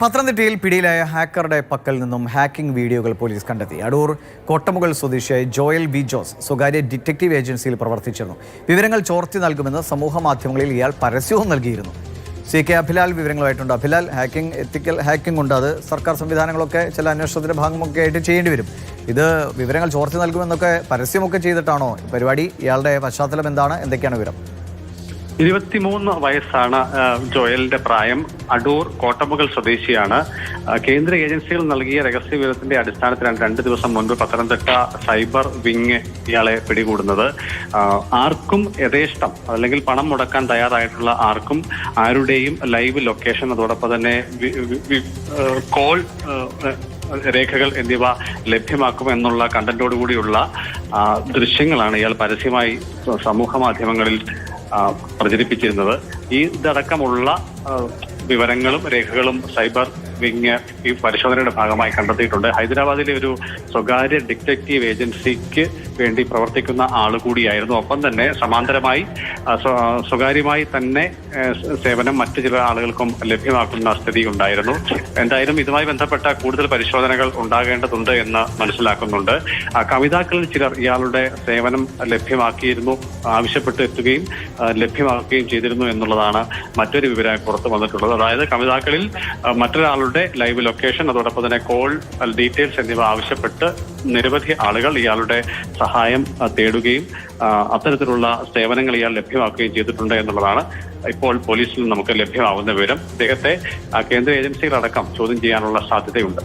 പത്തനംതിട്ടയിൽ പിടിയിലായ ഹാക്കറുടെ പക്കൽ നിന്നും ഹാക്കിംഗ് വീഡിയോകൾ പോലീസ് കണ്ടെത്തി. അടൂർ കോട്ടമുകൾ സ്വദേശിയായ ജോയൽ ബി ജോസ് സ്വകാര്യ ഡിറ്റക്റ്റീവ് ഏജൻസിയിൽ പ്രവർത്തിച്ചിരുന്നു. വിവരങ്ങൾ ചോർത്തി നൽകുമെന്ന് സമൂഹ മാധ്യമങ്ങളിൽ ഇയാൾ പരസ്യവും നൽകിയിരുന്നു. CK അഭിലാൽ വിവരങ്ങളുമായിട്ടുണ്ട്. അഭിലാൽ, എത്തിക്കൽ ഹാക്കിംഗ് ഉണ്ട്, അത് സർക്കാർ സംവിധാനങ്ങളൊക്കെ ചില അന്വേഷണത്തിന്റെ ഭാഗമൊക്കെ ആയിട്ട് ചെയ്യേണ്ടി വരും. ഇത് വിവരങ്ങൾ ചോർത്തി നൽകുമെന്നൊക്കെ പരസ്യമൊക്കെ ചെയ്തിട്ടാണോ പരിപാടി? ഇയാളുടെ പശ്ചാത്തലം എന്താണ്? എന്തൊക്കെയാണ് വിവരം? 23 വയസ്സാണ് ജോയലിന്റെ പ്രായം. അടൂർ കോട്ടമുകൾ സ്വദേശിയാണ്. കേന്ദ്ര ഏജൻസികൾ നൽകിയ രഹസ്യ വിവരത്തിന്റെ അടിസ്ഥാനത്തിലാണ് 2 ദിവസം മുൻപ് പത്തനംതിട്ട സൈബർ വിങ് ഇയാളെ പിടികൂടുന്നത്. ആർക്കും യഥേഷ്ടം അല്ലെങ്കിൽ പണം മുടക്കാൻ തയ്യാറായിട്ടുള്ള ആർക്കും ആരുടെയും ലൈവ് ലൊക്കേഷൻ, അതോടൊപ്പം തന്നെ കോൾ രേഖകൾ എന്നിവ ലഭ്യമാക്കുമെന്നുള്ള കണ്ടന്റോടുകൂടിയുള്ള ദൃശ്യങ്ങളാണ് ഇയാൾ പരസ്യമായി സമൂഹ മാധ്യമങ്ങളിൽ പ്രചരിപ്പിച്ചിരുന്നത്. ഇതടക്കമുള്ള വിവരങ്ങളും രേഖകളും സൈബർ വിങ് ഈ പരിശോധനയുടെ ഭാഗമായി കണ്ടെത്തിയിട്ടുണ്ട്. ഹൈദരാബാദിലെ ഒരു സ്വകാര്യ ഡിറ്റക്റ്റീവ് ഏജൻസിക്ക് വേണ്ടി പ്രവർത്തിക്കുന്ന ആളുകൂടിയായിരുന്നു. ഒപ്പം തന്നെ സമാന്തരമായി സ്വകാര്യമായി തന്നെ സേവനം മറ്റു ചില ആളുകൾക്കും ലഭ്യമാക്കുന്ന സ്ഥിതി ഉണ്ടായിരുന്നു. എന്തായാലും ഇതുമായി ബന്ധപ്പെട്ട കൂടുതൽ പരിശോധനകൾ ഉണ്ടാകേണ്ടതുണ്ട് എന്ന് മനസ്സിലാക്കുന്നുണ്ട്. കവിതാക്കളിൽ ചിലർ ഇയാളുടെ സേവനം ലഭ്യമാക്കിയിരുന്നു, ആവശ്യപ്പെട്ട് എത്തുകയും ലഭ്യമാക്കുകയും ചെയ്തിരുന്നു എന്നുള്ളതാണ് മറ്റൊരു വിവരമായി പുറത്തു വന്നിട്ടുള്ളത്. അതായത് കവിതാക്കളിൽ മറ്റൊരാളുടെ ലൈവ് ലൊക്കേഷൻ, അതോടൊപ്പം തന്നെ കോൾ ഡീറ്റെയിൽസ് എന്നിവ ആവശ്യപ്പെട്ട് നിരവധി ആളുകൾ ഇയാളുടെ സഹായം തേടുകയും അത്തരത്തിലുള്ള സേവനങ്ങൾ ഇയാൾ ലഭ്യമാക്കുകയും ചെയ്തിട്ടുണ്ട് എന്നുള്ളതാണ് ഇപ്പോൾ പോലീസിൽ നമുക്ക് ലഭ്യമാവുന്ന വിവരം. അദ്ദേഹത്തെ കേന്ദ്ര ഏജൻസികളടക്കം ചോദ്യം ചെയ്യാനുള്ള സാധ്യതയുണ്ട്.